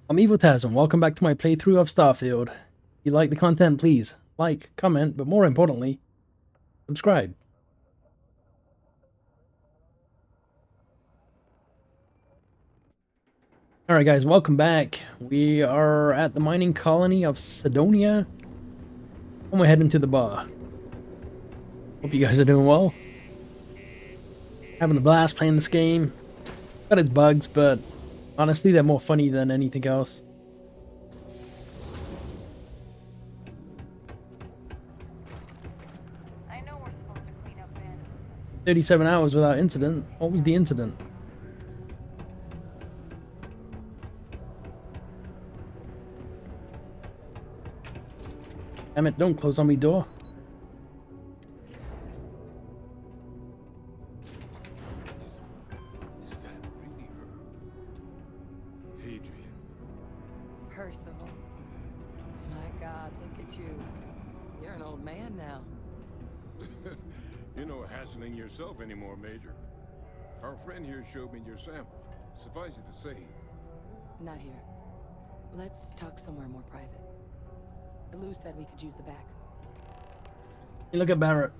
I'm Evil Taz, and welcome back to my playthrough of Starfield. If you like the content, please like, comment, but more importantly, subscribe. Alright guys, welcome back. We are at the mining colony of Sidonia, and we're heading to the bar. Hope you guys are doing well. Having a blast playing this game. Got its bugs, but honestly, they're more funny than anything else. I know we're supposed to clean up then. 37 hours without incident. What was the incident? Damn it, don't close on me door. Is that really her? Hadrian. Percival. My God, look at you. You're an old man now. You're no hassling yourself anymore, Major. Our friend here showed me your sample. Suffice it to say, Not here. Let's talk somewhere more private. Lou said we could use the back. You look at Barrett.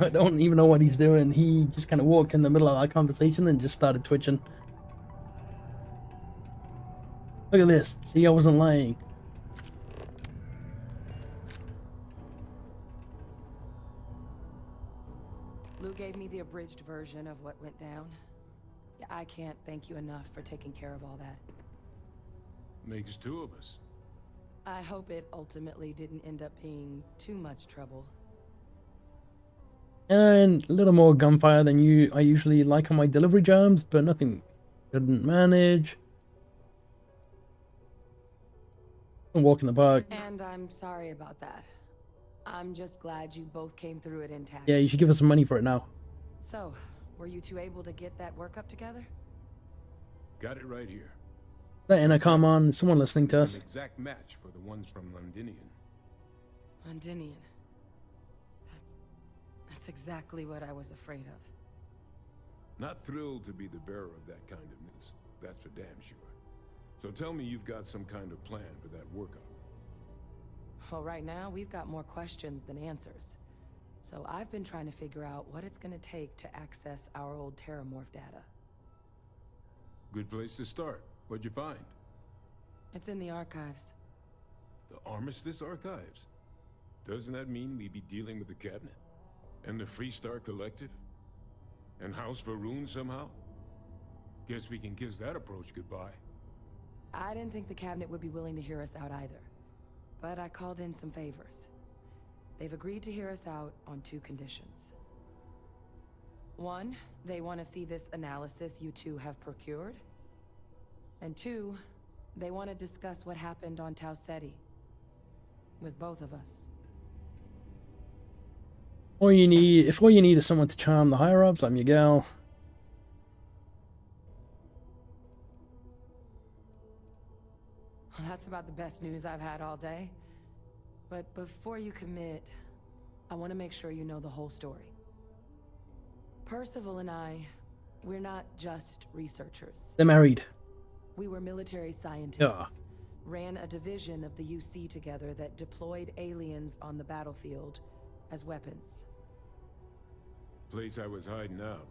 I don't even know what he's doing. He just kind of walked in the middle of our conversation and just started twitching. Look at this. See, I wasn't lying. Lou gave me the abridged version of what went down. Yeah, I can't thank you enough for taking care of all that. makes two of us. I hope it ultimately didn't end up being too much trouble. And a little more gunfire than I usually like on my delivery jobs, but nothing couldn't manage. A walk in the park. And I'm sorry about that. I'm just glad you both came through it intact. Yeah, you should give us some money for it now. So, were you two able to get that workup together? Got it right here. That intercom on. Is someone listening to It's us? an exact match for the ones from Londinian. Londinian. That's exactly what I was afraid of. Not thrilled to be the bearer of that kind of news. That's for damn sure. So tell me you've got some kind of plan for that workup. Well, right now, we've got more questions than answers. So I've been trying to figure out what it's gonna take to access our old Terrormorph data. Good place to start. What'd you find? It's in the archives. The Armistice Archives? Doesn't that mean we be dealing with the Cabinet? And the Freestar Collective? And House Varun somehow? Guess we can kiss that approach goodbye. I didn't think the cabinet would be willing to hear us out either. But I called in some favors. They've agreed to hear us out on two conditions. One, they want to see this analysis you two have procured. And two, they want to discuss what happened on Tau Ceti. With both of us. If all you need is someone to charm the higher ups, I'm your gal. Well, that's about the best news I've had all day. But before you commit, I want to make sure you know the whole story. Percival and I, we're not just researchers. They're married. We were military scientists. Yeah. Ran a division of the UC together that deployed aliens on the battlefield as weapons. Place I was hiding out.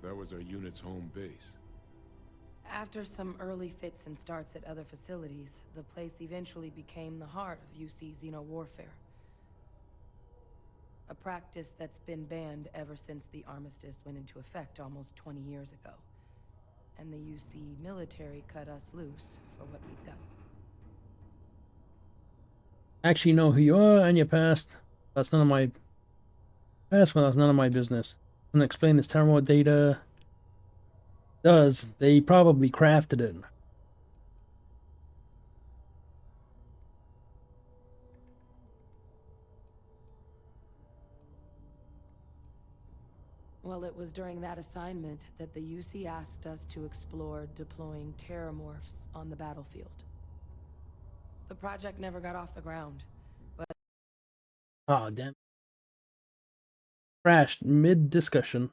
That was our unit's home base. After some early fits and starts at other facilities, the place eventually became the heart of UC xeno-warfare. A practice that's been banned ever since the armistice went into effect almost 20 years ago. And the UC military cut us loose for what we'd done. Actually know who you are and your past. That's none of my past. Well, that's none of my business. And explain this Terrormorph data. Does they probably crafted it? Well, it was during that assignment that the UC asked us to explore deploying Terrormorphs on the battlefield. The project never got off the ground, but Oh damn! Crashed mid discussion.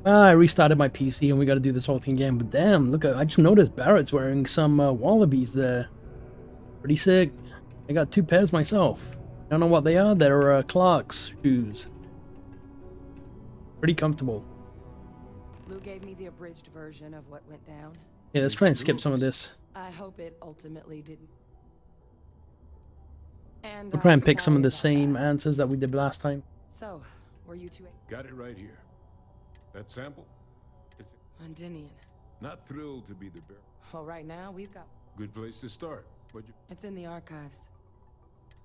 I restarted my PC and we got to do this whole thing again. But damn, look, I just noticed Barrett's wearing some wallabies there. Pretty sick. I got 2 pairs myself. I don't know what they are. They're Clark's shoes. Pretty comfortable. Lou gave me the abridged version of what went down. Yeah, let's try and skip some of this. I hope it ultimately didn't. And We'll try and I'm pick some of sorry the about same that. answers that we did last time. So, were you two Got it right here. That sample? It's Undinian? not thrilled to be the bearer. Well, right now we've got. Good place to start. But It's in the archives.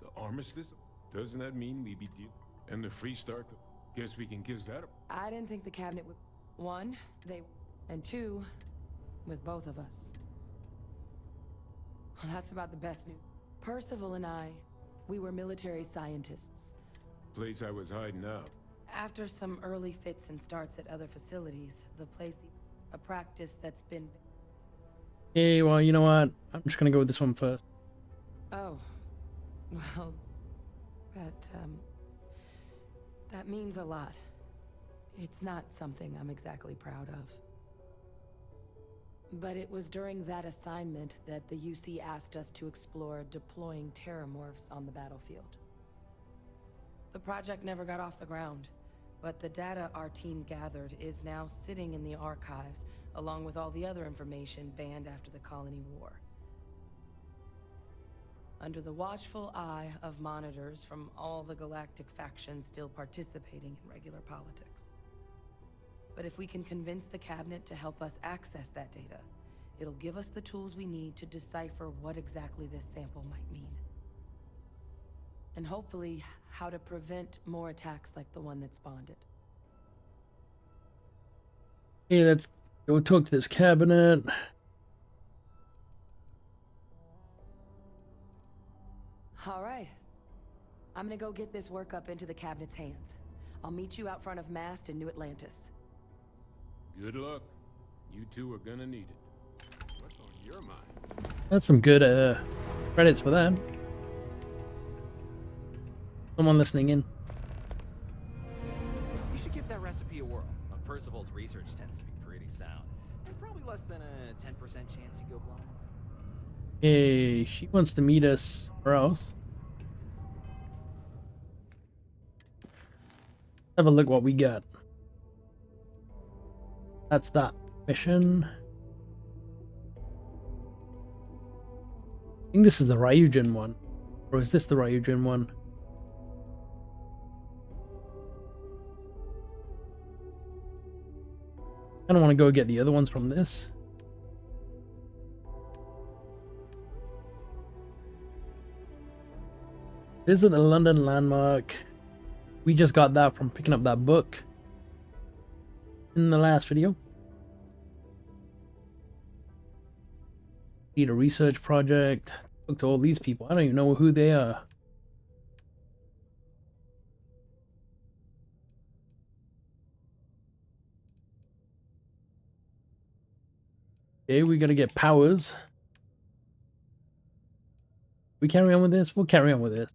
the armistice? Doesn't that mean we be deal? And the Free Star? Guess we can kiss that up. I didn't think the cabinet would. One, and two, with both of us. Well, that's about the best news. Percival and I, we were military scientists. Place I was hiding out. After some early fits and starts at other facilities, the place, a practice that's been. Hey, well, you know what? I'm just gonna go with this one first. Oh, well, that means a lot. It's not something I'm exactly proud of. But it was during that assignment that the UC asked us to explore deploying Terrormorphs on the battlefield. The project never got off the ground, but the data our team gathered is now sitting in the archives, along with all the other information banned after the Colony War. Under the watchful eye of monitors from all the galactic factions still participating in regular politics. But if we can convince the cabinet to help us access that data, it'll give us the tools we need to decipher what exactly this sample might mean. And hopefully, how to prevent more attacks like the one that spawned it. Hey, let's go talk to this cabinet. All right. I'm gonna go get this work up into the cabinet's hands. I'll meet you out front of Mast in New Atlantis. Good luck. You two are gonna need it. What's on your mind? That's some good credits for that. Someone listening in. You should give that recipe a whirl. Percival's research tends to be pretty sound. There's probably less than a 10% chance you go blind. Hey, she wants to meet us somewhere else. Have a look what we got. That's that mission. I think this is the Ryujin one. Or is this the Ryujin one? I don't want to go get the other ones from this. Visit the London landmark. We just got that from picking up that book in the last video. Need a research project. Talk to all these people. I don't even know who they are. Okay, we gotta get powers. We carry on with this? We'll carry on with this.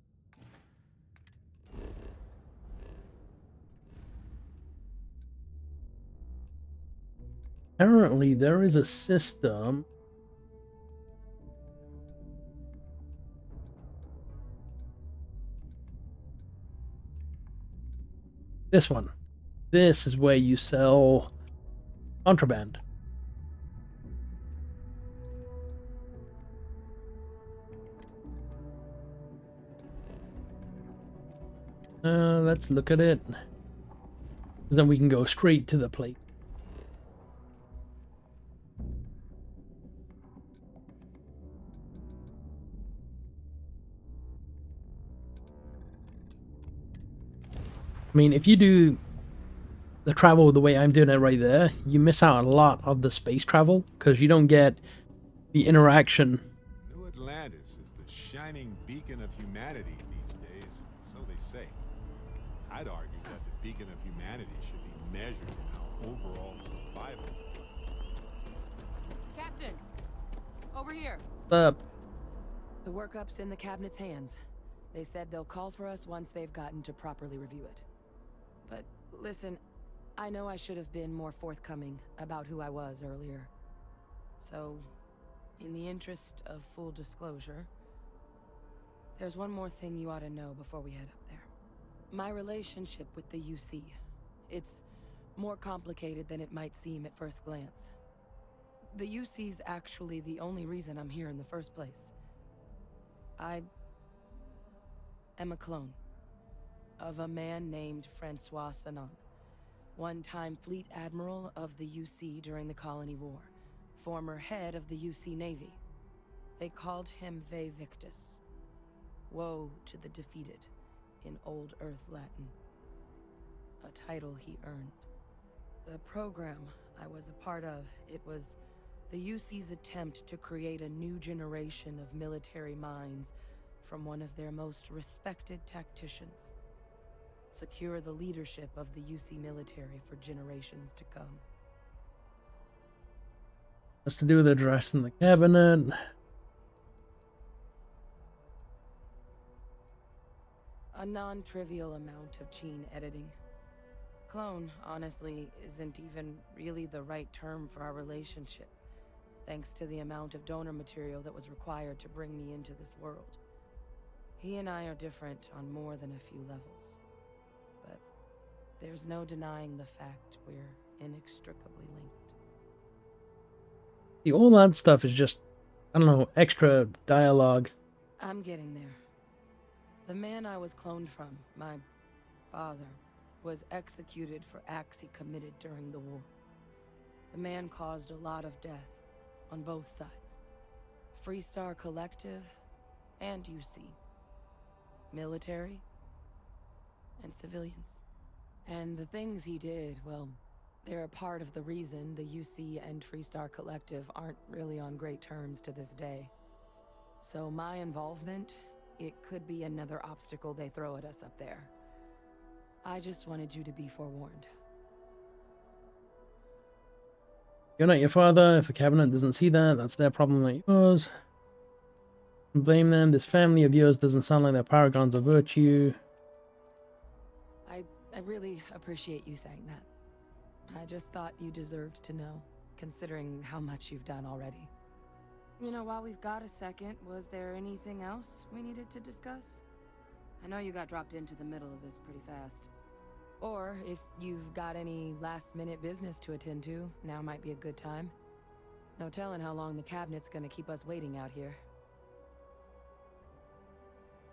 Apparently there is a system. This one. This is where you sell contraband. Let's look at it. Then we can go straight to the plate. I mean, if you do the travel the way I'm doing it right there, you miss out a lot of the space travel because you don't get the interaction. New Atlantis is the shining beacon of humanity these days, so they say. I'd argue that the beacon of humanity should be measured in our overall survival. Captain! Over here! What's up? The workup's in the cabinet's hands. They said they'll call for us once they've gotten to properly review it. But listen, I know I should have been more forthcoming about who I was earlier. So, in the interest of full disclosure, there's one more thing you ought to know before we head up there. My relationship with the UC. It's more complicated than it might seem at first glance. The UC's actually the only reason I'm here in the first place. I am a clone of a man named Francois Sanon, one-time fleet admiral of the UC during the Colony War, former head of the UC Navy. They called him Ve Victus, woe to the defeated, in Old Earth Latin, a title he earned. The program I was a part of, it was the UC's attempt to create a new generation of military minds from one of their most respected tacticians. Secure the leadership of the UC military for generations to come. What's to do with addressing the cabinet? A non-trivial amount of gene editing. Clone, honestly, isn't even really the right term for our relationship, thanks to the amount of donor material that was required to bring me into this world. He and I are different on more than a few levels, but there's no denying the fact we're inextricably linked. See, all that stuff is just, I don't know, extra dialogue. I'm getting there. The man I was cloned from, my father, was executed for acts he committed during the war. The man caused a lot of death on both sides. Freestar Collective and UC. Military and civilians. And the things he did, well, they're a part of the reason the UC and Freestar Collective aren't really on great terms to this day. So my involvement, it could be another obstacle they throw at us up there. I just wanted you to be forewarned. You're not your father. If the cabinet doesn't see that, that's their problem, not yours. Blame them. This family of yours doesn't sound like they're paragons of virtue. I really appreciate you saying that. I just thought you deserved to know, considering how much you've done already. You know, while we've got a second, was there anything else we needed to discuss? I know you got dropped into the middle of this pretty fast. Or, if you've got any last-minute business to attend to, now might be a good time. No telling how long the cabinet's gonna keep us waiting out here.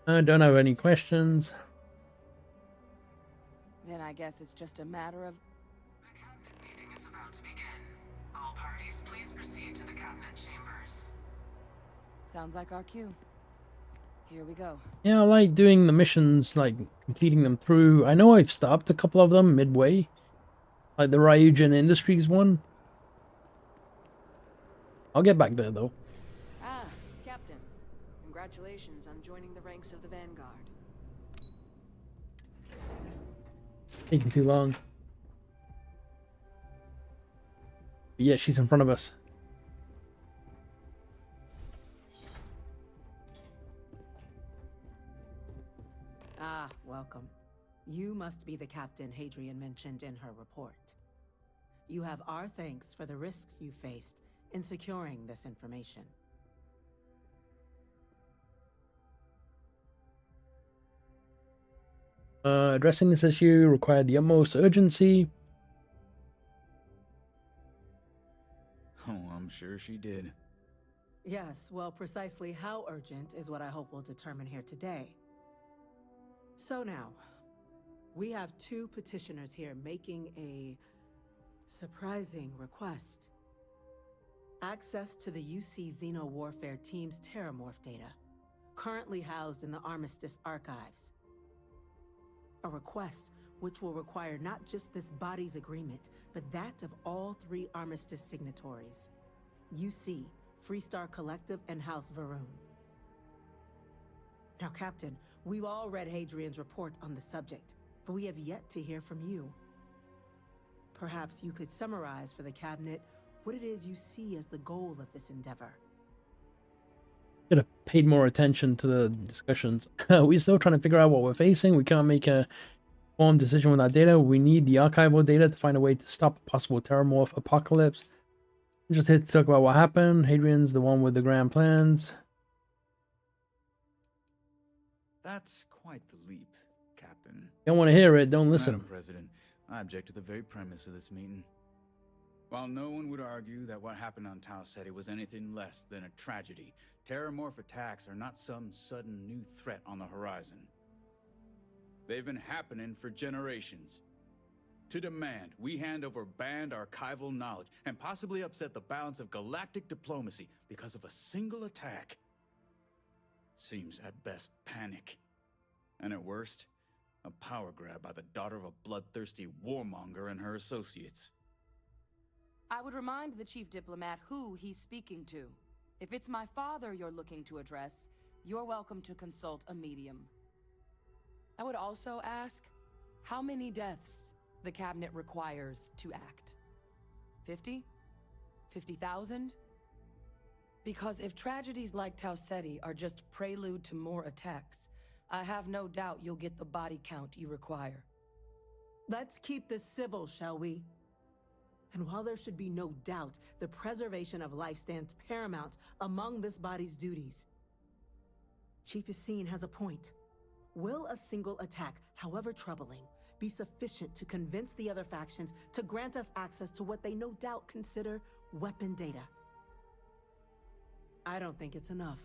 I don't have any questions. Then I guess it's just a matter of... The cabinet meeting is about to begin. All parties, please proceed to the cabinet chambers. Sounds like our cue. Here we go. Yeah, I like doing the missions, like completing them through. I know I've stopped a couple of them midway, like the Ryujin Industries one. I'll get back there though. Ah, Captain. Congratulations on joining the ranks of the Vanguard. Taking too long. But yeah, she's in front of us. Ah, welcome. You must be the captain Hadrian mentioned in her report. You have our thanks for the risks you faced in securing this information. Addressing this issue required the utmost urgency. Oh, I'm sure she did. Yes, well, precisely how urgent is what I hope we'll determine here today. So now, we have two petitioners here making a surprising request. Access to the UC Xeno Warfare Team's Terrormorph data, currently housed in the Armistice archives. A request which will require not just this body's agreement, but that of all three Armistice signatories. UC, Freestar Collective, and House Varun. Now, Captain, we've all read Hadrian's report on the subject, but we have yet to hear from you. Perhaps you could summarize for the Cabinet what it is you see as the goal of this endeavor. Should have paid more attention to the discussions. We're still trying to figure out what we're facing. We can't make a informed decision with our data. We need the archival data to find a way to stop a possible Terrormorph apocalypse. I'm just here to talk about what happened. Hadrian's the one with the grand plans. That's quite the leap, Captain. Don't want to hear it, don't listen. Madam President, I object to the very premise of this meeting. While no one would argue that what happened on Tau Ceti was anything less than a tragedy, Terrormorph attacks are not some sudden new threat on the horizon. They've been happening for generations. To demand we hand over banned archival knowledge and possibly upset the balance of galactic diplomacy because of a single attack seems at best panic, and at worst, a power grab by the daughter of a bloodthirsty warmonger and her associates. I would remind the chief diplomat who he's speaking to. If it's my father you're looking to address, you're welcome to consult a medium. I would also ask how many deaths the cabinet requires to act. 50? 50,000? Because if tragedies like Tau Ceti are just prelude to more attacks, I have no doubt you'll get the body count you require. Let's keep this civil, shall we? And while there should be no doubt, the preservation of life stands paramount among this body's duties. Chief Yassine has a point. Will a single attack, however troubling, be sufficient to convince the other factions to grant us access to what they no doubt consider weapon data? I don't think it's enough.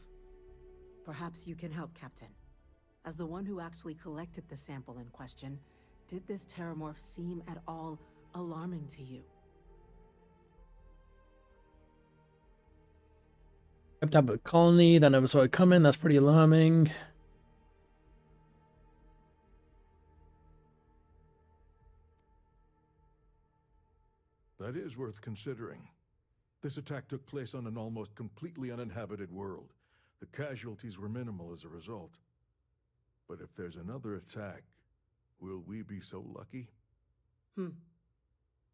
Perhaps you can help, Captain. As the one who actually collected the sample in question, did this Terrormorph seem at all alarming to you? Kept up a colony that never saw it coming. That's pretty alarming. That is worth considering. This attack took place on an almost completely uninhabited world. The casualties were minimal as a result. But if there's another attack, will we be so lucky?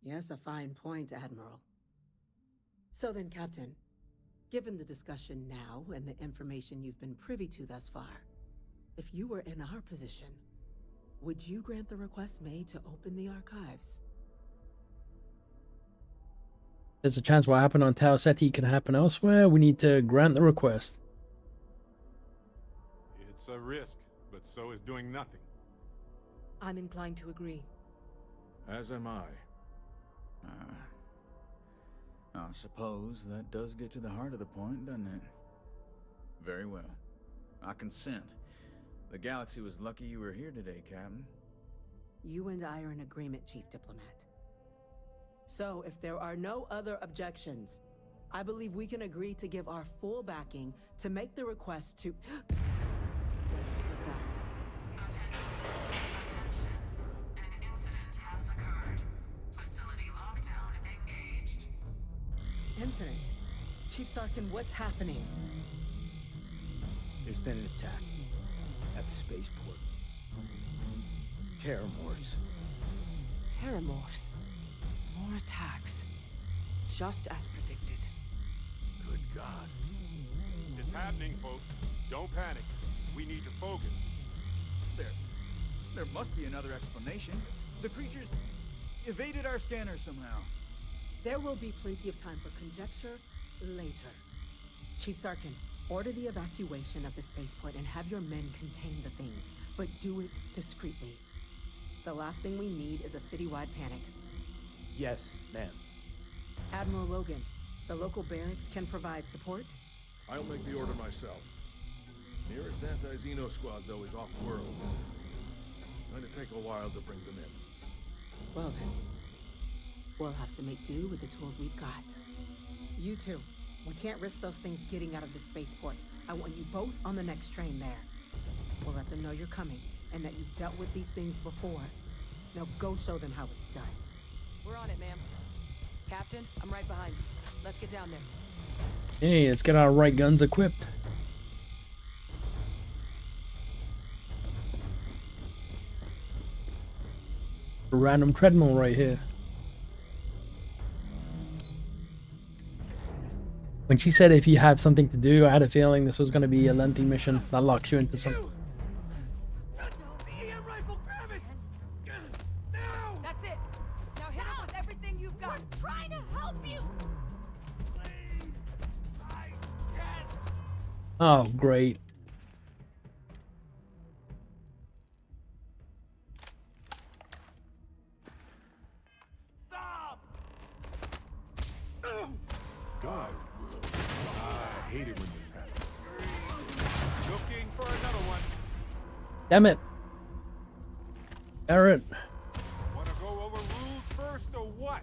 Yes, a fine point, Admiral. So then, Captain, given the discussion now and the information you've been privy to thus far, if you were in our position, would you grant the request made to open the archives? There's a chance what happened on Tau Ceti can happen elsewhere. We need to grant the request. It's a risk, but so is doing nothing. I'm inclined to agree. As am I. I suppose that does get to the heart of the point, doesn't it? Very well. I consent. The galaxy was lucky you were here today, Captain. You and I are in agreement, Chief Diplomat. So, if there are no other objections, I believe we can agree to give our full backing to make the request to... What was that? Attention. An incident has occurred. Facility lockdown engaged. Incident? Chief Sarkin, what's happening? There's been an attack at the spaceport. Terrormorphs. Terrormorphs. More attacks. Just as predicted. Good God. It's happening, folks. Don't panic. We need to focus. There must be another explanation. The creatures evaded our scanner somehow. There will be plenty of time for conjecture later. Chief Sarkin, order the evacuation of the spaceport and have your men contain the things, but do it discreetly. The last thing we need is a citywide panic. Yes, ma'am. Admiral Logan, the local barracks can provide support? I'll make the order myself. Nearest anti-Xeno squad, though, is off-world. Going to take a while to bring them in. Well then, we'll have to make do with the tools we've got. You two, we can't risk those things getting out of the spaceport. I want you both on the next train there. We'll let them know you're coming, and that you've dealt with these things before. Now go show them how it's done. We're on it, ma'am. Captain, I'm right behind you. Let's get down there. Hey, let's get our right guns equipped. A random treadmill right here. When she said if you have something to do, I had a feeling this was going to be a lengthy mission that locks you into something. The EM rifle, grab it! Oh, great. Stop! God, I hate it when this happens. Looking for another one. Damn it. Barrett. Want to go over rules first or what?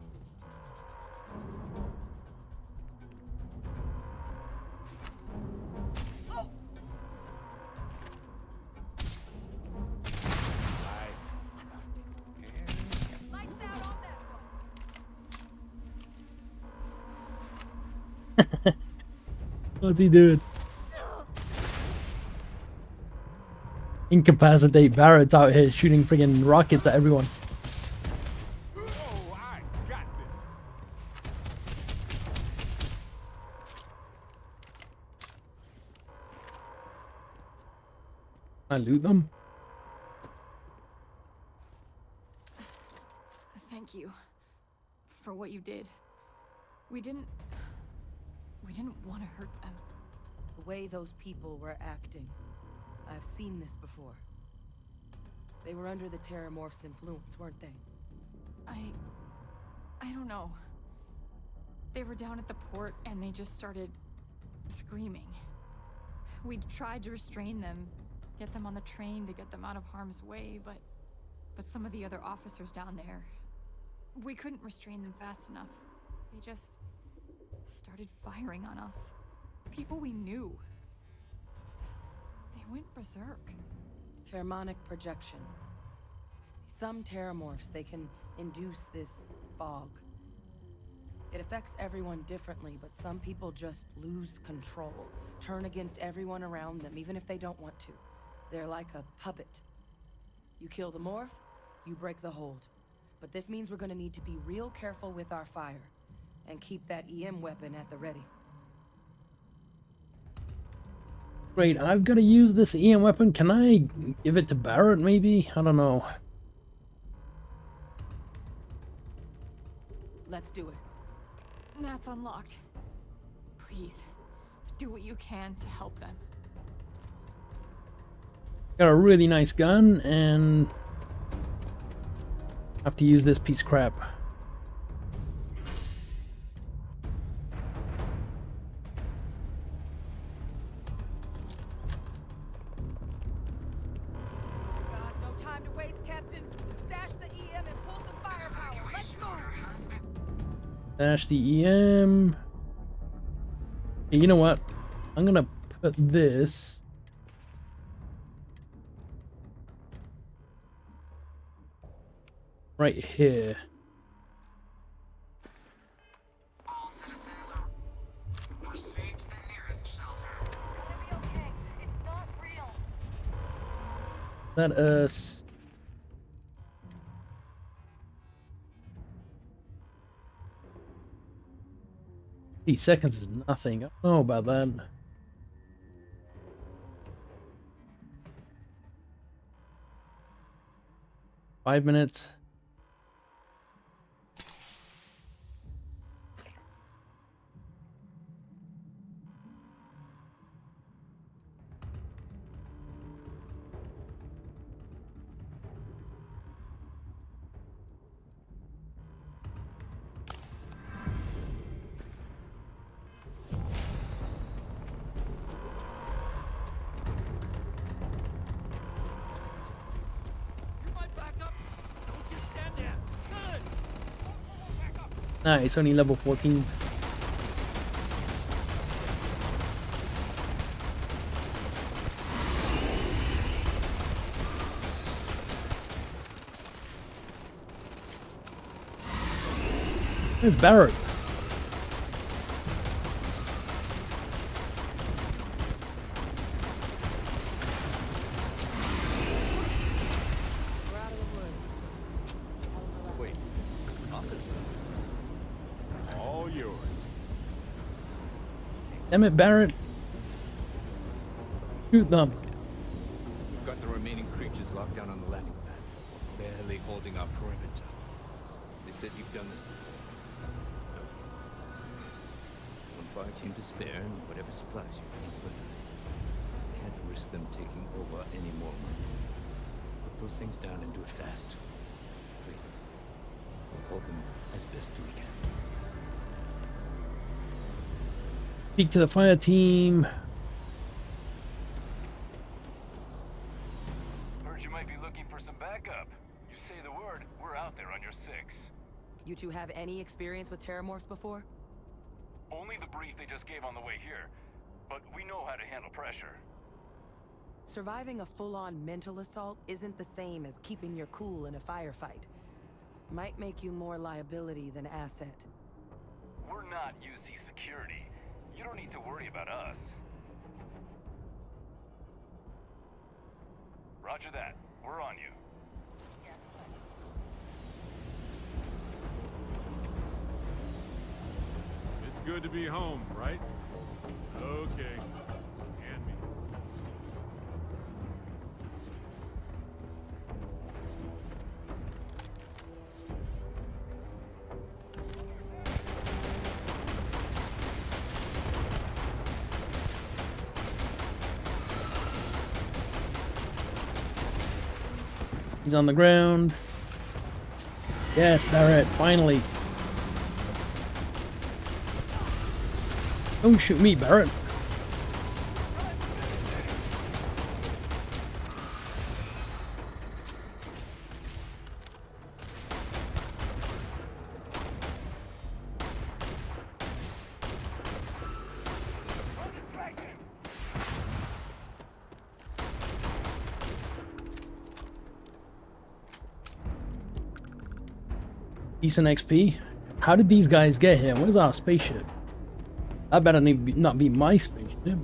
What's he doing? Incapacitate Barrett's out here shooting friggin' rockets at everyone. Oh, I got this. I loot them? Thank you for what you did. We didn't want to hurt them. The way those people were acting, I've seen this before. They were under the Terrormorph's influence, weren't they? I don't know. They were down at the port and they just started screaming. We tried to restrain them, get them on the train to get them out of harm's way, but some of the other officers down there, we couldn't restrain them fast enough. They just started firing on us. People we knew. They went berserk. Pheromonic projection. Some Terrormorphs, they can induce this fog. It affects everyone differently, but some people just lose control, turn against everyone around them, even if they don't want to. They're like a puppet. You kill the morph, you break the hold. But this means we're gonna need to be real careful with our fire, and keep that EM weapon at the ready. Great, I've got to use this EM weapon. Can I give it to Barrett, maybe? I don't know. Let's do it. Nat's unlocked. Please, do what you can to help them. Got a really nice gun, and have to use this piece of crap. Dash the EM. Hey, you know what? I'm gonna put this right here. All citizens are proceed to the nearest shelter. It's gonna be okay. It's not real. Let us. 8 seconds is nothing. I don't know about that. Five minutes. Nice, only level 14. Where's Barrett? Damn it, Barrett. Shoot them. We've got the remaining creatures locked down on the landing pad, barely holding our perimeter. They said you've done this before. No. One fire team to spare and whatever supplies you need with. risk them taking over anymore. Put those things down and do it fast. We'll hold them as best we can. Speak to the fire team. Heard you might be looking for some backup. You say the word, we're out there on your 6. You two have any experience with Terrormorphs before? Only the brief they just gave on the way here, but we know how to handle pressure. Surviving a full-on mental assault isn't the same as keeping your cool in a firefight. Might make you more liability than asset. We're not UC security. You don't need to worry about us. Roger that. We're on you. It's good to be home, right? Okay. Hand me. He's on the ground. Yes, Barrett, finally. Don't shoot me, Barrett. Decent XP. How did these guys get here? Where's our spaceship? That better not be my spaceship.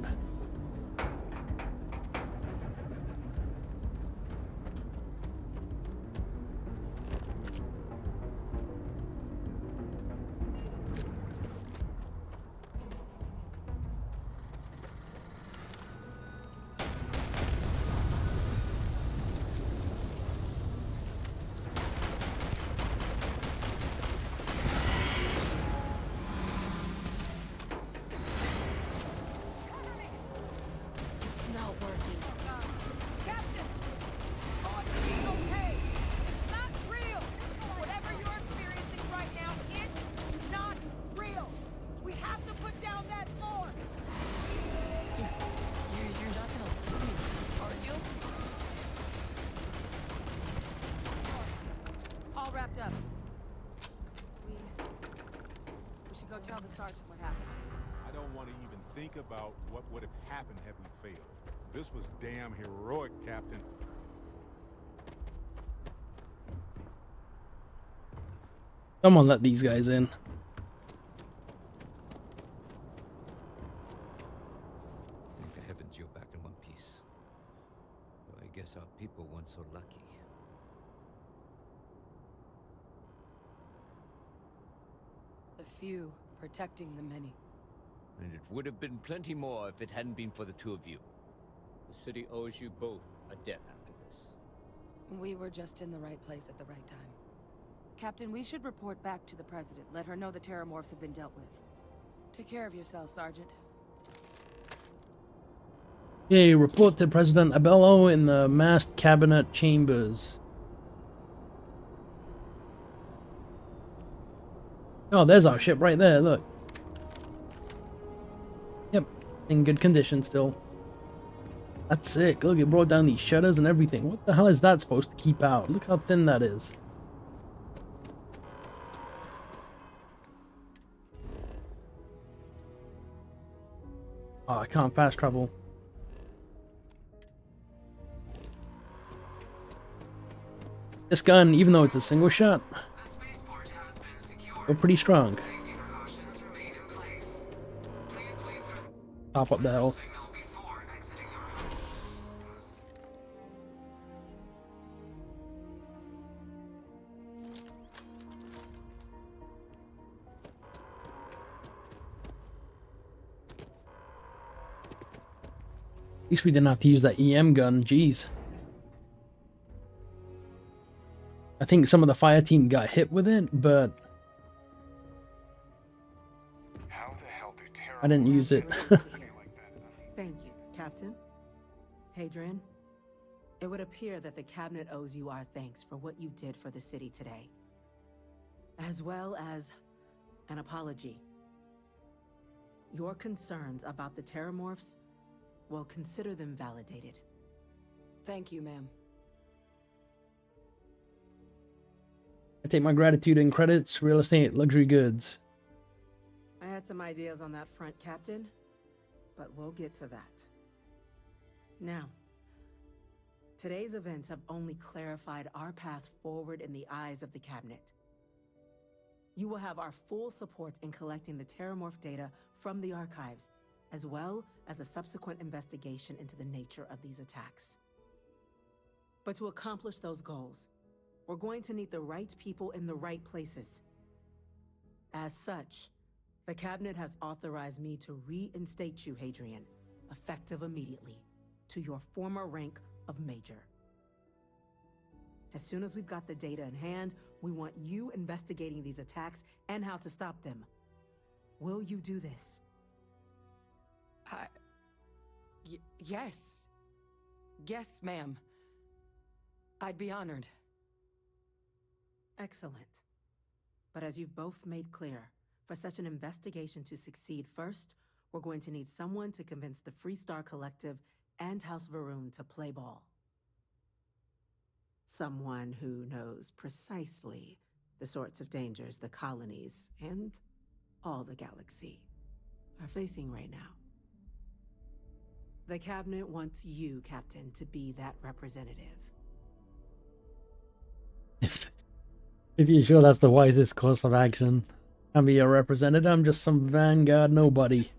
Up. We should go tell the sergeant what happened. I don't want to even think about what would have happened had we failed. This was damn heroic, Captain. Someone let these guys in. Thank the heavens you're back in one piece. Though I guess our people weren't so lucky. The few protecting the many. And it would have been plenty more if it hadn't been for the two of you. The city owes you both a debt after this. We were just in the right place at the right time. Captain, we should report back to the President. Let her know the Terrormorphs have been dealt with. Take care of yourself, Sergeant. Okay, report to President Abello in the masked cabinet chambers. Oh, there's our ship right there, look. Yep, in good condition still. That's sick. Look, it brought down these shutters and everything. What the hell is that supposed to keep out? Look how thin that is. Oh, I can't fast travel. This gun, even though it's a single shot, we're pretty strong. Top up the health. At least we didn't have to use that EM gun, jeez. I think some of the fire team got hit with it, but How the hell do I didn't use it. Thank you, Captain. Hadrian, it would appear that the cabinet owes you our thanks for what you did for the city today, as well as an apology. Your concerns about the Terrormorphs, well, consider them validated. Thank you, ma'am. I take my gratitude in credits, real estate, luxury goods. I had some ideas on that front, Captain, but we'll get to that. Now, today's events have only clarified our path forward in the eyes of the cabinet. You will have our full support in collecting the Terrormorph data from the archives, as well as a subsequent investigation into the nature of these attacks. But to accomplish those goals, we're going to need the right people in the right places. As such, the cabinet has authorized me to reinstate you, Hadrian, effective immediately, to your former rank of Major. As soon as we've got the data in hand, we want you investigating these attacks and how to stop them. Will you do this? Yes. Yes, ma'am. I'd be honored. Excellent. But as you've both made clear, for such an investigation to succeed first, we're going to need someone to convince the Freestar Collective and House Varun to play ball. Someone who knows precisely the sorts of dangers the colonies and all the galaxy are facing right now. The cabinet wants you, Captain, to be that representative. If you're sure that's the wisest course of action, I'm be a representative, I'm just some vanguard nobody.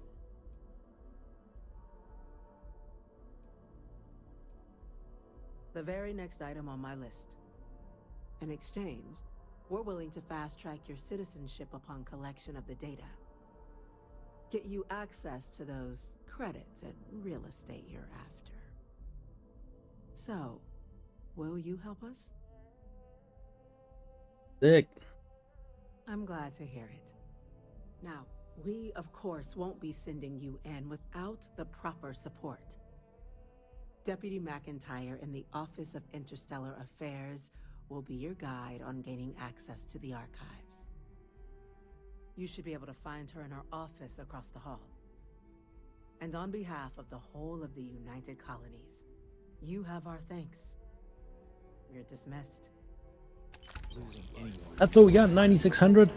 The very next item on my list. In exchange, we're willing to fast-track your citizenship upon collection of the data. Get you access to those credits and real estate you're after. So, will you help us? Sick. I'm glad to hear it. Now, we, of course, won't be sending you in without the proper support. Deputy McIntyre in the Office of Interstellar Affairs will be your guide on gaining access to the archives. You should be able to find her in her office across the hall. And on behalf of the whole of the United Colonies, you have our thanks. You're dismissed. That's all we got, 9,600.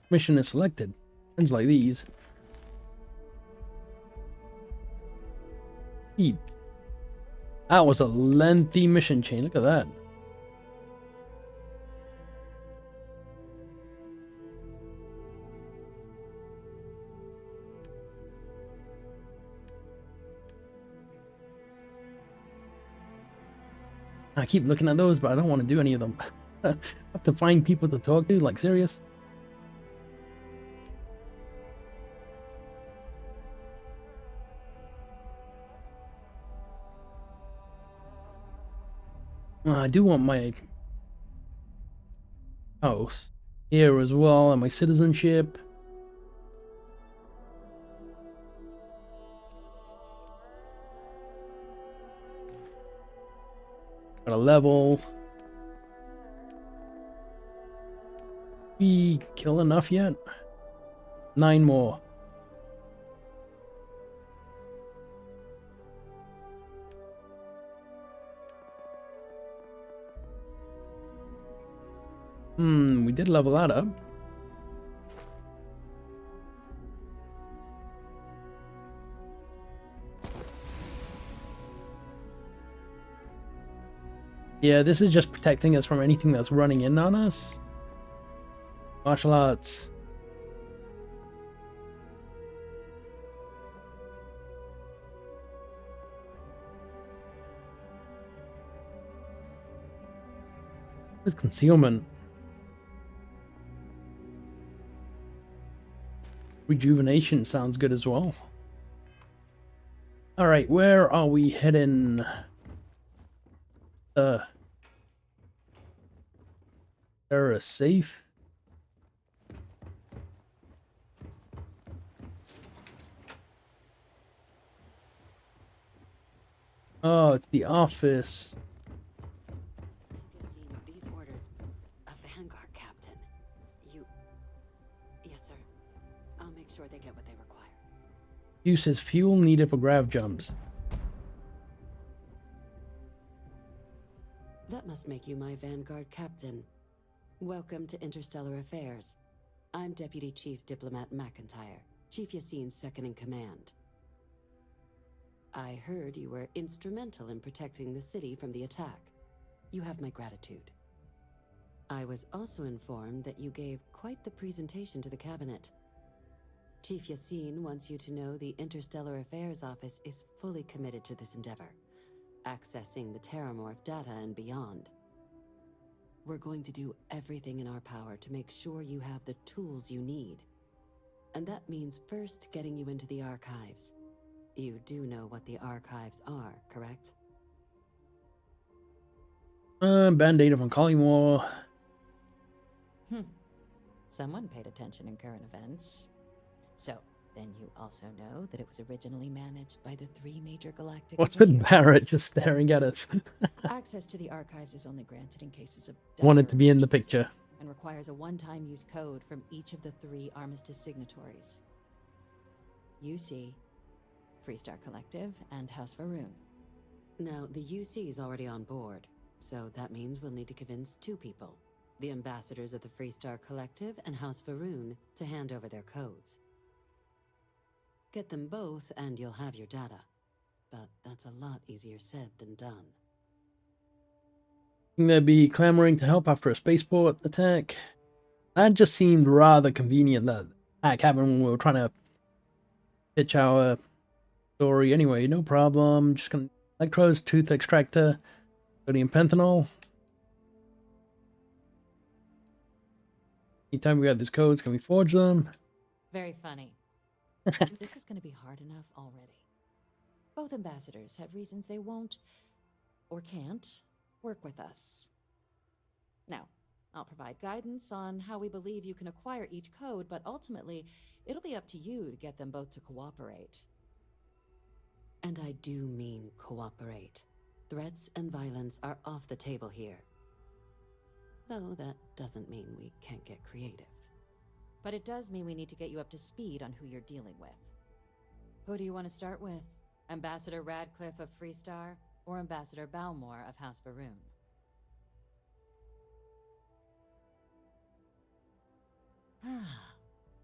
Mission is selected. Things like these. That was a lengthy mission chain. Look at that. I keep looking at those, but I don't want to do any of them. I have to find people to talk to, like serious. I do want my house here as well, and my citizenship. Got a level. We kill enough yet? 9 more. We did level that up. Yeah, this is just protecting us from anything that's running in on us. Martial arts. With concealment. Rejuvenation sounds good as well. Alright, where are we heading? There a safe? Oh, it's the office. These orders. A Vanguard captain. You... Yes, sir. I'll make sure they get what they require. Uses fuel needed for grav jumps. That must make you my Vanguard captain. Welcome to Interstellar Affairs. I'm Deputy Chief Diplomat McIntyre, Chief Yassine's second-in-command. I heard you were instrumental in protecting the city from the attack. You have my gratitude. I was also informed that you gave quite the presentation to the cabinet. Chief Yassine wants you to know the Interstellar Affairs Office is fully committed to this endeavor, accessing the Terrormorph data and beyond. We're going to do everything in our power to make sure you have the tools you need. And that means first getting you into the archives. You do know what the archives are, correct? Band data from Collymore. Someone paid attention in current events. So, then you also know that it was originally managed by the 3 major galactic What's with players. Barrett just staring at us? Access to the archives is only granted in cases of Wanted to be in the emergency picture. and requires a one-time use code from each of the 3 armistice signatories. UC, Freestar Collective, and House Varun. Now, the UC is already on board, so that means we'll need to convince 2 people, the ambassadors of the Freestar Collective and House Varun, to hand over their codes. Get them both and you'll have your data. But that's a lot easier said than done. They'd be clamoring to help after a spaceport attack. That just seemed rather convenient that attack happened when we were trying to pitch our story. Anyway, no problem. Just gonna electrodes, tooth extractor, sodium pentanol. Anytime we got these codes, can we forge them? Very funny. This is going to be hard enough already. Both ambassadors have reasons they won't, or can't, work with us. Now, I'll provide guidance on how we believe you can acquire each code, but ultimately, it'll be up to you to get them both to cooperate. And I do mean cooperate. Threats and violence are off the table here. Though that doesn't mean we can't get creative. But it does mean we need to get you up to speed on who you're dealing with. Who do you want to start with? Ambassador Radcliffe of Freestar, or Ambassador Balmore of House Varun?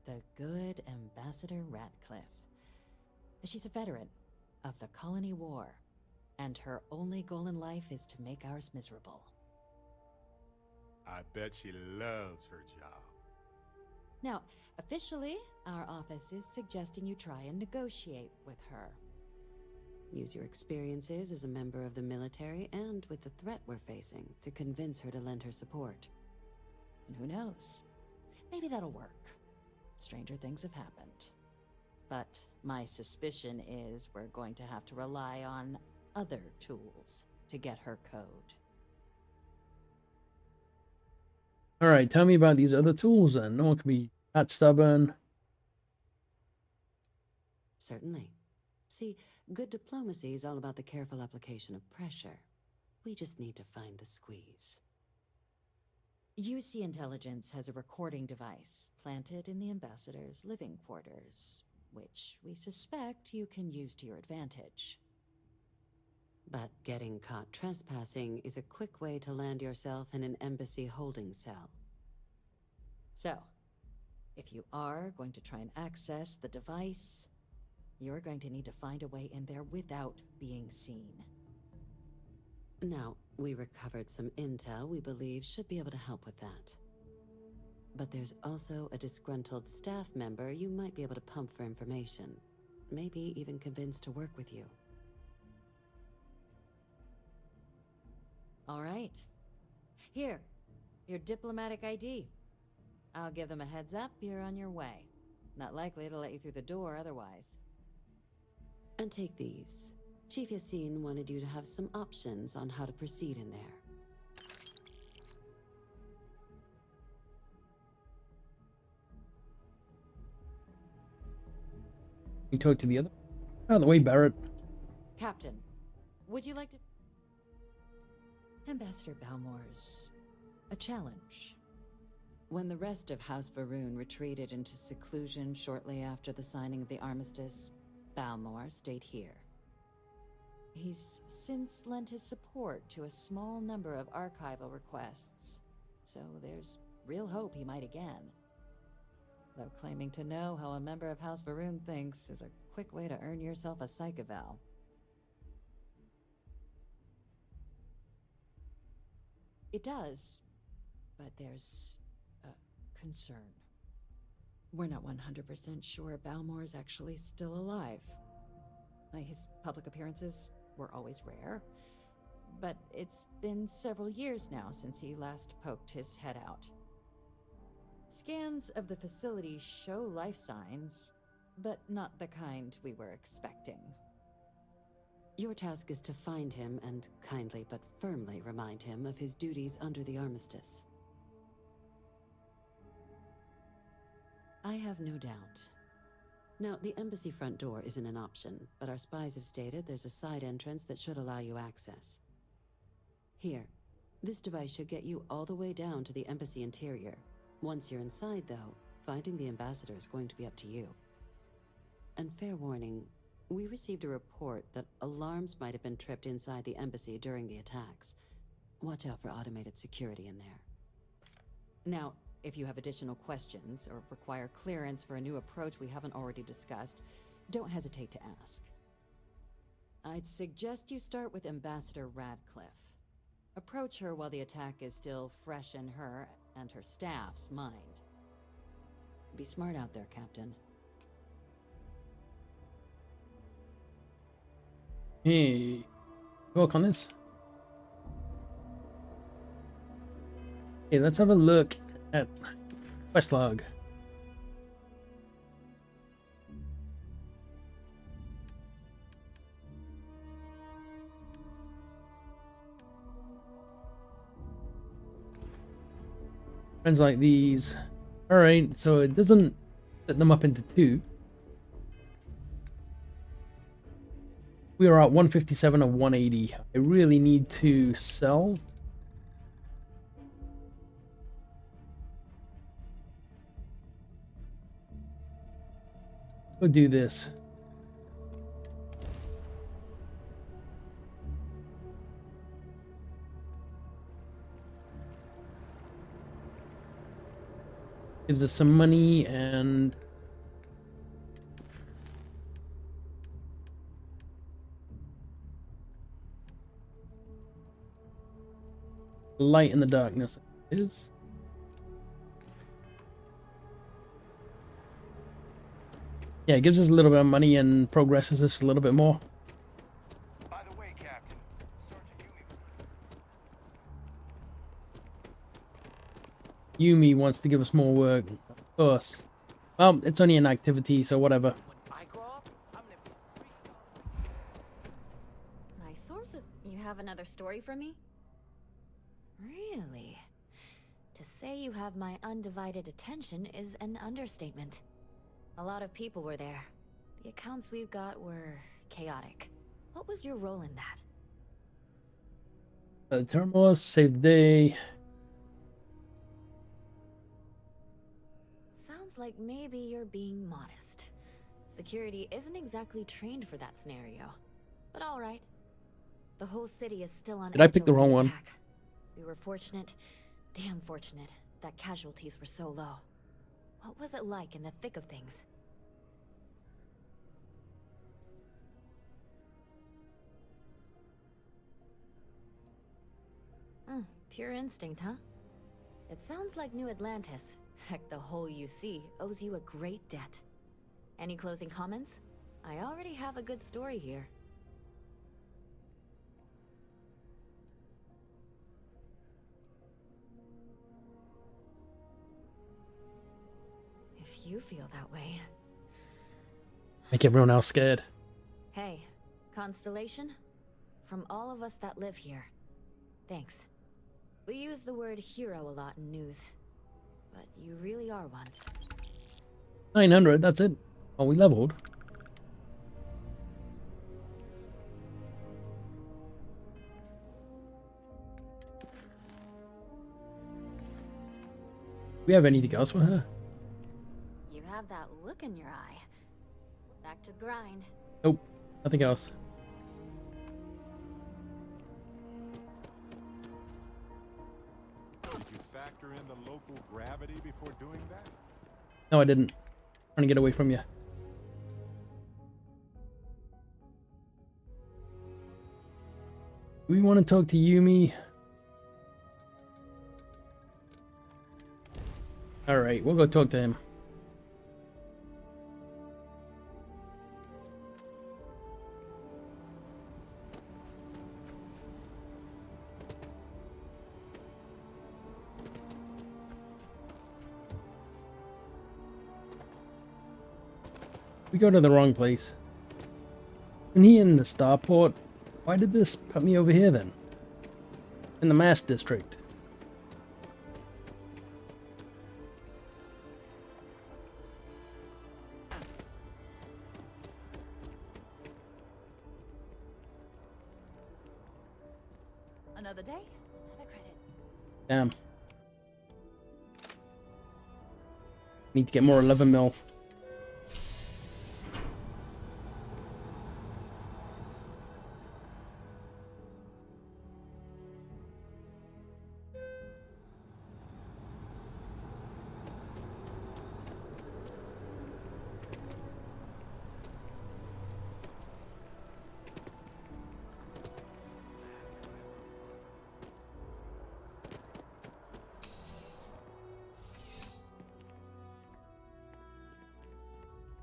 The good Ambassador Radcliffe. She's a veteran of the Colony War, and her only goal in life is to make ours miserable. I bet she loves her job. Now, officially, our office is suggesting you try and negotiate with her. Use your experiences as a member of the military and with the threat we're facing to convince her to lend her support. And who knows? Maybe that'll work. Stranger things have happened. But my suspicion is we're going to have to rely on other tools to get her code. Alright, tell me about these other tools then. No one can be that stubborn. Certainly. See, good diplomacy is all about the careful application of pressure. We just need to find the squeeze. UC Intelligence has a recording device planted in the ambassador's living quarters, which we suspect you can use to your advantage. But getting caught trespassing is a quick way to land yourself in an embassy holding cell. So, if you are going to try and access the device, you're going to need to find a way in there without being seen. Now, we recovered some intel we believe should be able to help with that. But there's also a disgruntled staff member you might be able to pump for information. Maybe even convince to work with you. All right. Here, your diplomatic ID. I'll give them a heads up, you're on your way. Not likely to let you through the door otherwise. And take these. Chief Yassine wanted you to have some options on how to proceed in there. You talk to the other. Out of the way, Barrett. Captain, would you like to... Ambassador Balmore's a challenge. When the rest of House Varun retreated into seclusion shortly after the signing of the armistice, Balmore stayed here. He's since lent his support to a small number of archival requests, so there's real hope he might again. Though claiming to know how a member of House Varun thinks is a quick way to earn yourself a psych eval. It does, but there's a concern. We're not 100% sure Balmore's actually still alive. His public appearances were always rare, but it's been several years now since he last poked his head out. Scans of the facility show life signs, but not the kind we were expecting. Your task is to find him and kindly but firmly remind him of his duties under the armistice. I have no doubt. Now, the embassy front door isn't an option, but our spies have stated there's a side entrance that should allow you access. Here, this device should get you all the way down to the embassy interior. Once you're inside, though, finding the ambassador is going to be up to you. And fair warning, we received a report that alarms might have been tripped inside the embassy during the attacks. Watch out for automated security in there. Now, if you have additional questions or require clearance for a new approach we haven't already discussed, don't hesitate to ask. I'd suggest you start with Ambassador Radcliffe. Approach her while the attack is still fresh in her and her staff's mind. Be smart out there, Captain. Hey, work on this. Okay, let's have a look at quest log. Friends like these. Alright, so it doesn't set them up into two. We are at 157 of 180. I really need to sell. Go do this. Gives us some money and light in the darkness is. Yeah, it gives us a little bit of money and progresses us a little bit more. By the way, Captain, Sergeant Yumi wants to give us more work. Of course. Well, it's only an activity, so whatever. My sources... You have another story for me? Really? To say you have my undivided attention is an understatement. A lot of people were there. The accounts we've got were chaotic. What was your role in that? Terrormorph, save the day. Sounds like maybe you're being modest. Security isn't exactly trained for that scenario. But alright. The whole city is still on edge. Did I pick the over wrong one? attack. We were fortunate, damn fortunate, that casualties were so low. What was it like in the thick of things? Pure instinct, huh? It sounds like New Atlantis, heck, the whole UC, owes you a great debt. Any closing comments? I already have a good story here. If you feel that way. Make everyone else scared. Hey, Constellation? From all of us that live here, thanks. We use the word hero a lot in news, but you really are one. 900, that's it. Oh, we leveled. We have anything else for her? You have that look in your eye. Back to the grind. Nope, nothing else. Did you factor in the local gravity before doing that? No, I didn't. Trying to get away from you. We want to talk to Yumi. Alright, we'll go talk to him. We go to the wrong place. Isn't he in the starport? Why did this put me over here then? In the mass district. Another day, another credit. Damn. Need to get more 11 mil.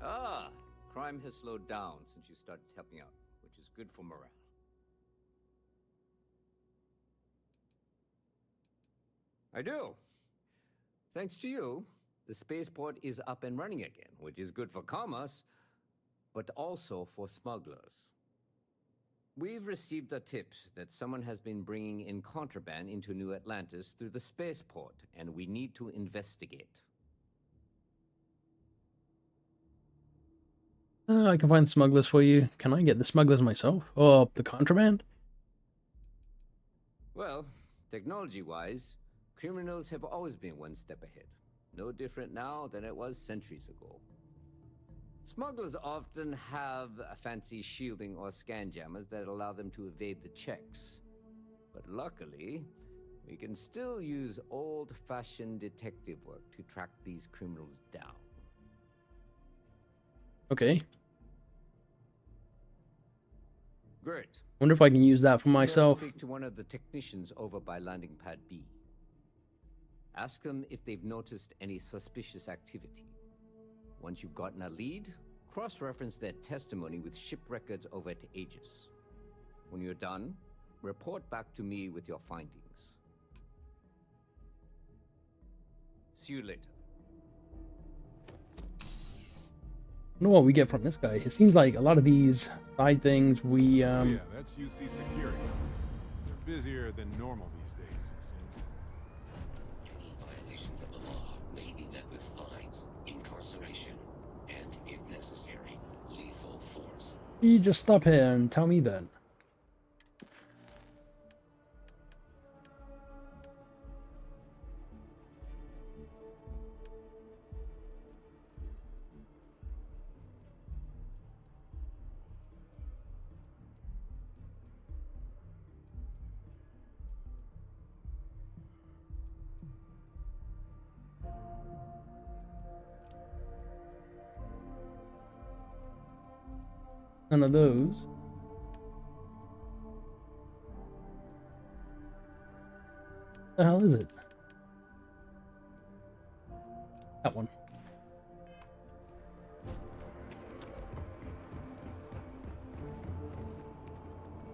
Ah, crime has slowed down since you started helping out, which is good for morale. I do. Thanks to you, the spaceport is up and running again, which is good for commerce, but also for smugglers. We've received a tip that someone has been bringing in contraband into New Atlantis through the spaceport, and we need to investigate. I can find smugglers for you. Can I get the smugglers myself? Or the contraband? Well, technology-wise, criminals have always been one step ahead. No different now than it was centuries ago. Smugglers often have a fancy shielding or scan jammers that allow them to evade the checks. But luckily, we can still use old-fashioned detective work to track these criminals down. Okay. Great. Wonder if I can use that for myself. Speak to one of the technicians over by landing pad B. Ask them if they've noticed any suspicious activity. Once you've gotten a lead, cross-reference their testimony with ship records over at Aegis. When you're done, report back to me with your findings. See you later. I don't know what we get from this guy. It seems like a lot of these side things we Yeah, that's UC Security. They're busier than normal these days, it seems. Any violations of the law may be met with fines, incarceration, and, if necessary, lethal force. You just stop here and tell me that. None of those. What the hell is it? That one.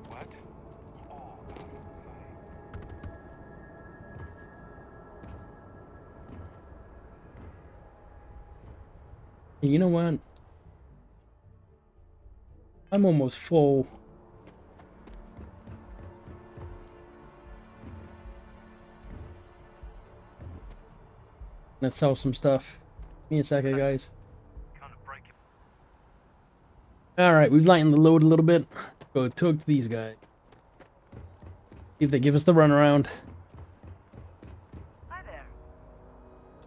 What? You know what? I'm almost full. Let's sell some stuff. Give me a second, guys. Alright, we've lightened the load a little bit. Go talk to these guys. See if they give us the runaround. Hi there.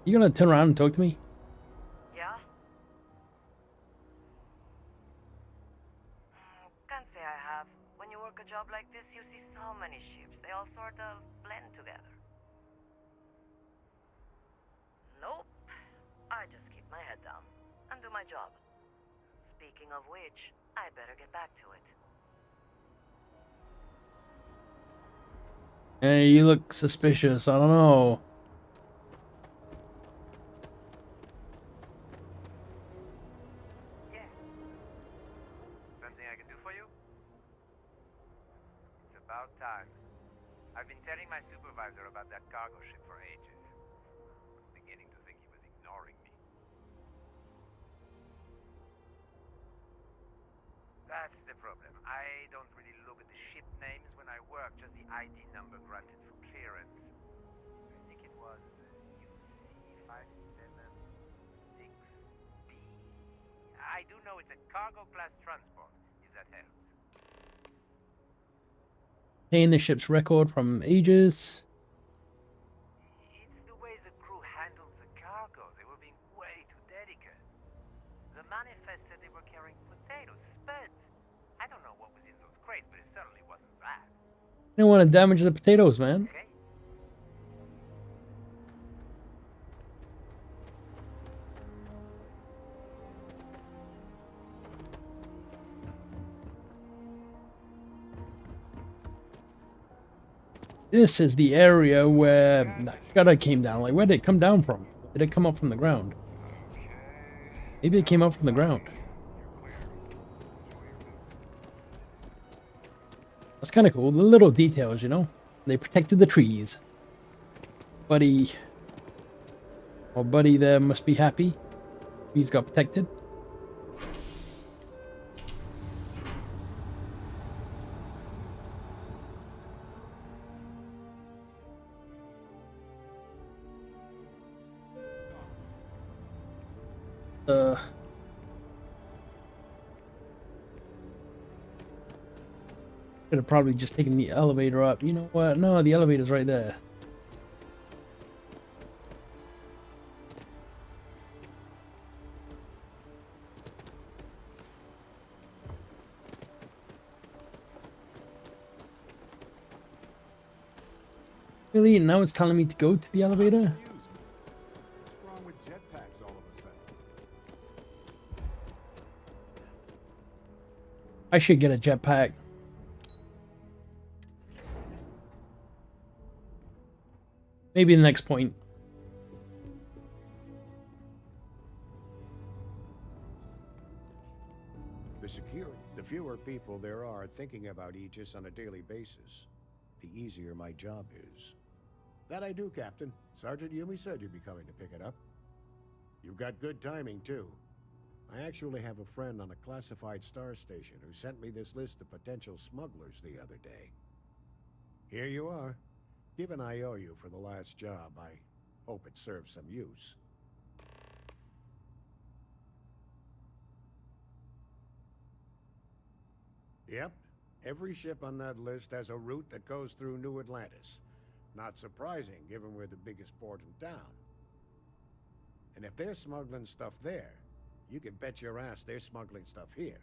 You gonna turn around and talk to me? Yeah? Can't say I have. When you work a job like this, you see so many ships. They all sort of blend together. Nope. I just keep my head down and do my job. Speaking of which, I better get back to it. Hey, you look suspicious. I don't know. Yeah. Something I can do for you? It's about time. I've been telling my supervisor about that cargo ship for ages. Beginning to think he was ignoring me. That's the problem. I don't really look at the ship names when I work, just the ID number granted for clearance. I think it was UC576B. I do know it's a cargo class transport, if that helps. Paying the ship's record from ages. It's the way the crew handled the cargo. They were being way too delicate. The manifest said they were carrying potatoes, spuds. I don't know what was in those crates, but it certainly wasn't that. I don't want to damage the potatoes, man. Okay? This is the area where that shutter came down. Like, where did it come down from? Did it come up from the ground? Maybe it came up from the ground. That's kind of cool. The little details, you know? They protected the trees. Buddy... Well, Buddy there must be happy. He's got protected. Could have probably just taken the elevator up. You know what? No, the elevator's right there. Really? Now it's telling me to go to the elevator? What's wrong with jetpacks all of a sudden? I should get a jetpack. Maybe the next point. The fewer people there are thinking about Aegis on a daily basis, the easier my job is. That I do, Captain. Sergeant Yumi said you'd be coming to pick it up. You've got good timing, too. I actually have a friend on a classified star station who sent me this list of potential smugglers the other day. Here you are. Given I owe you for the last job, I hope it serves some use. Yep. Every ship on that list has a route that goes through New Atlantis. Not surprising, given we're the biggest port in town. And if they're smuggling stuff there, you can bet your ass they're smuggling stuff here.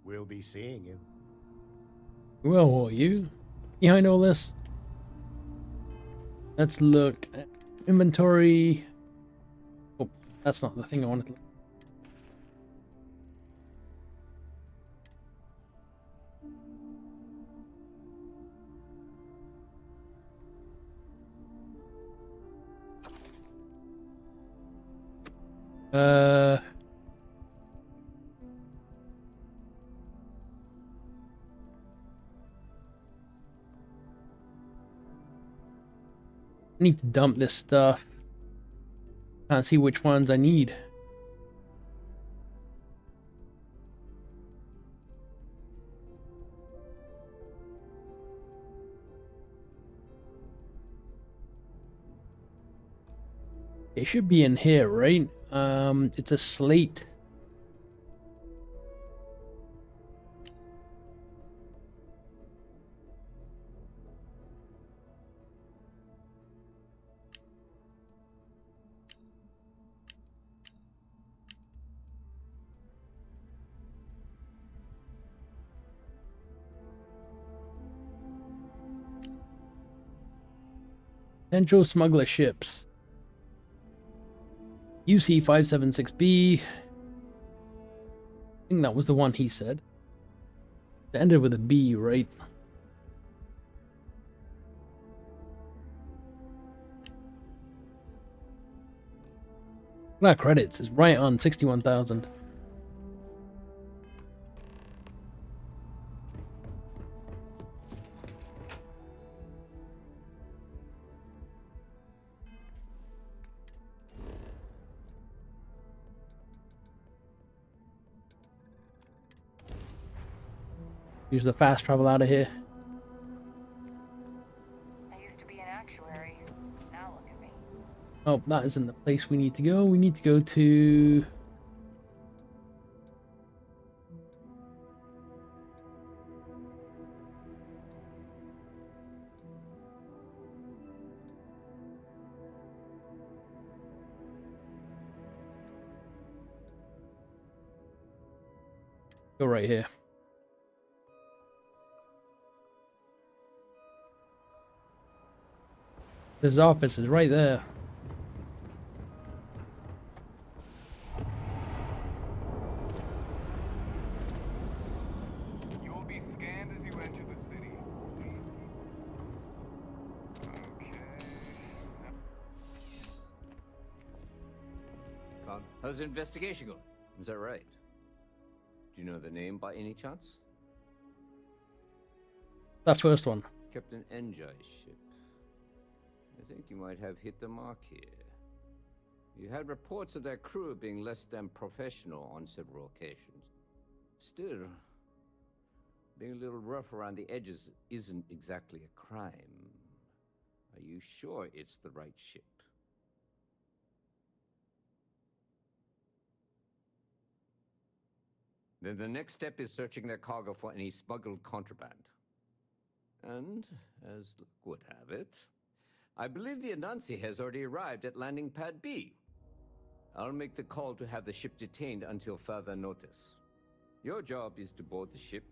We'll be seeing you. Well, are you behind all this? Let's look at inventory. Oh, that's not the thing I wanted to look. I need to dump this stuff. Can't see which ones I need. It should be in here, right? It's a slate. Potential smuggler ships. UC-576B. I think that was the one he said. It ended with a B, right? That credits is right on 61,000. Use the fast travel out of here. I used to be an actuary. Now look at me. Oh, that isn't the place we need to go. We need to go to... Go right here. His office is right there. You will be scanned as you enter the city. Okay. Con, how's the investigation going? Is that right? Do you know the name by any chance? That first one. Captain Enjoy's ship. I think you might have hit the mark here. You had reports of their crew being less than professional on several occasions. Still, being a little rough around the edges isn't exactly a crime. Are you sure it's the right ship? Then the next step is searching their cargo for any smuggled contraband. And, as luck would have it, I believe the Anansi has already arrived at landing pad B. I'll make the call to have the ship detained until further notice. Your job is to board the ship,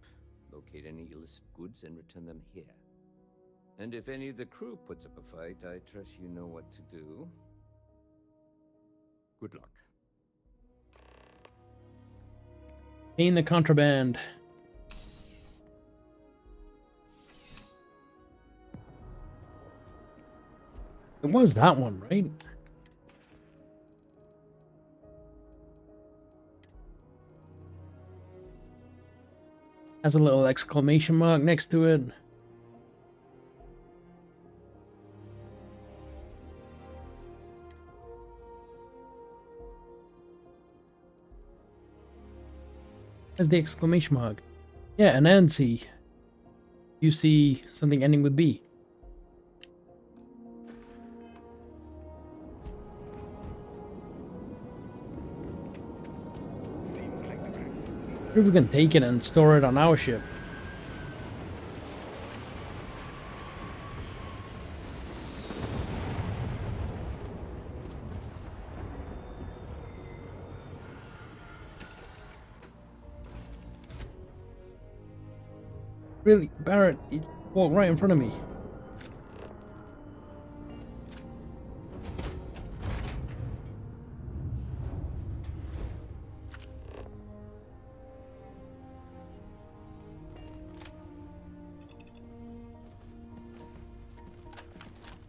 locate any illicit goods, and return them here. And if any of the crew puts up a fight, I trust you know what to do. Good luck. In the contraband. It was that one, right? Has a little exclamation mark next to it. Has the exclamation mark. Yeah, and Nancy. You see something ending with B. If we can take it and store it on our ship. Really, Barrett, you walked right in front of me.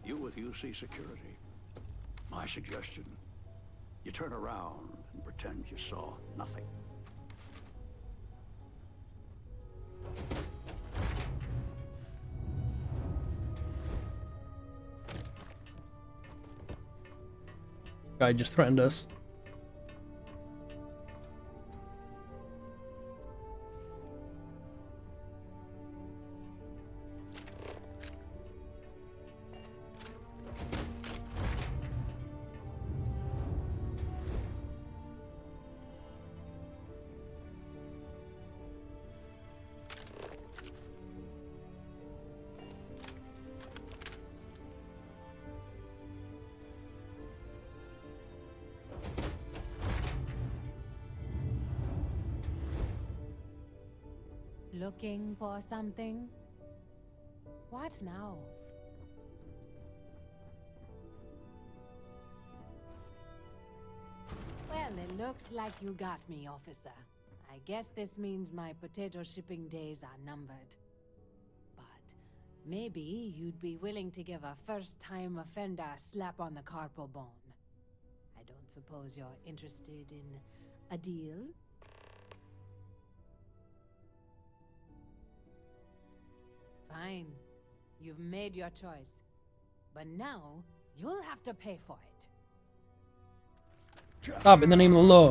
You with UC Security. My suggestion, you turn around and pretend you saw nothing. Guy just threatened us. Looking for something? What now? Well, it looks like you got me, officer. I guess this means my potato shipping days are numbered. But maybe you'd be willing to give a first-time offender a slap on the carpal bone. I don't suppose you're interested in a deal? Fine. You've made your choice. But now, you'll have to pay for it. Stop in the name of the law.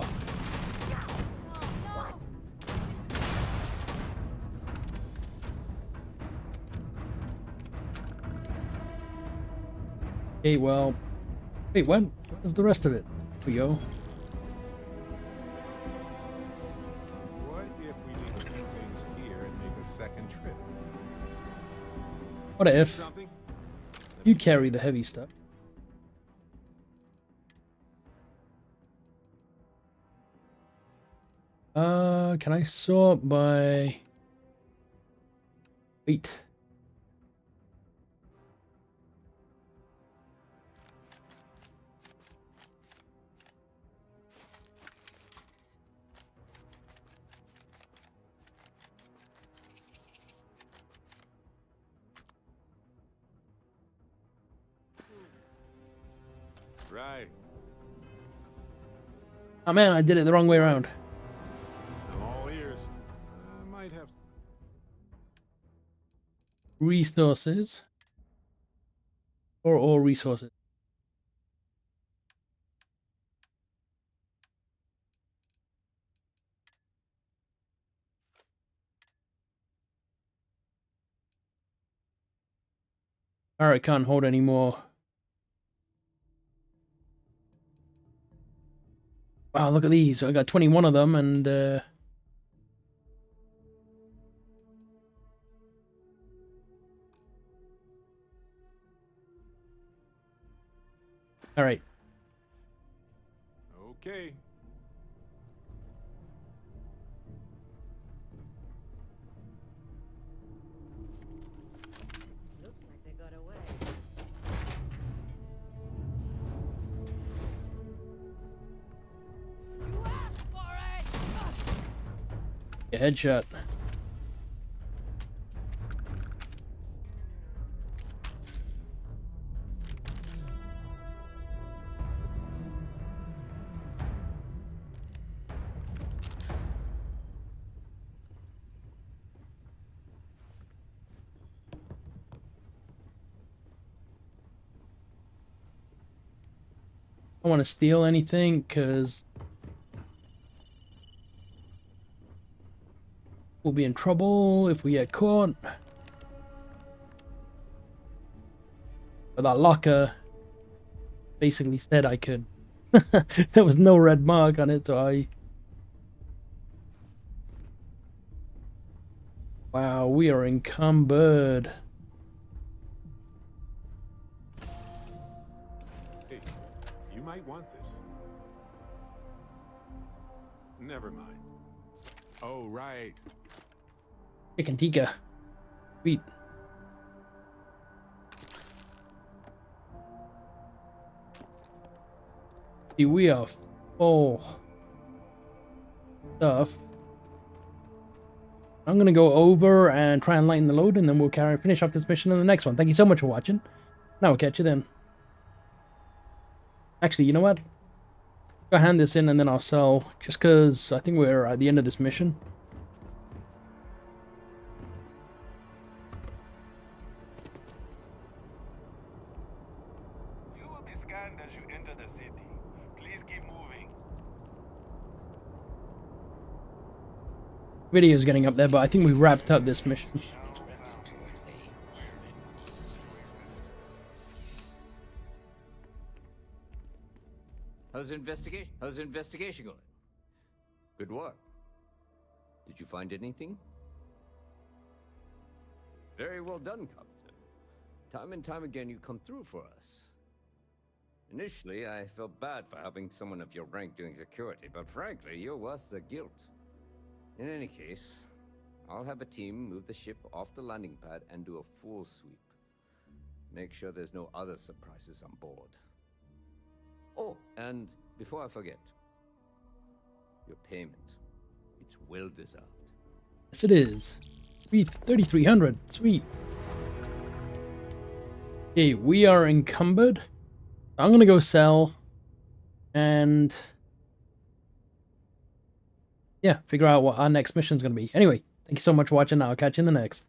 Okay, well... Wait, what? What was the rest of it? Here we go. What if we leave a few things here and make a second trip? What if you carry the heavy stuff? Can I sort by weight? Right. Oh man, I did it the wrong way around. I'm all ears. I might have... Resources. Or all resources. Alright, can't hold anymore. Wow, look at these. I got 21 of them and alright. Okay. Looks like they got away. Yeah, headshot. I don't want to steal anything because we'll be in trouble if we get caught. But that locker basically said I could. There was no red mark on it, so I... Wow, we are encumbered. Hey, you might want this. Never mind. Oh, right. Chicken tikka. Sweet. See, we are full stuff. I'm gonna go over and try and lighten the load, and then we'll finish up this mission in the next one. Thank you so much for watching. Now we'll catch you then. Actually, you know what? Go hand this in and then I'll sell, just because I think we're at the end of this mission. You will be scanned as you enter the city. keep moving. Video's getting up there, but I think we wrapped up this mission. How's investigation going? Good work. Did you find anything? Very well done, Captain. Time and time again you come through for us. Initially, I felt bad for helping someone of your rank doing security, but frankly, you're worse than guilt. In any case, I'll have a team move the ship off the landing pad and do a full sweep. Make sure there's no other surprises on board. Oh, and before I forget, your payment. It's well deserved. Yes, it is. Sweet, 3,300. Sweet. Okay, we are encumbered. I'm gonna go sell, and yeah, figure out what our next mission is gonna be. Anyway, thank you so much for watching. I'll catch you in the next.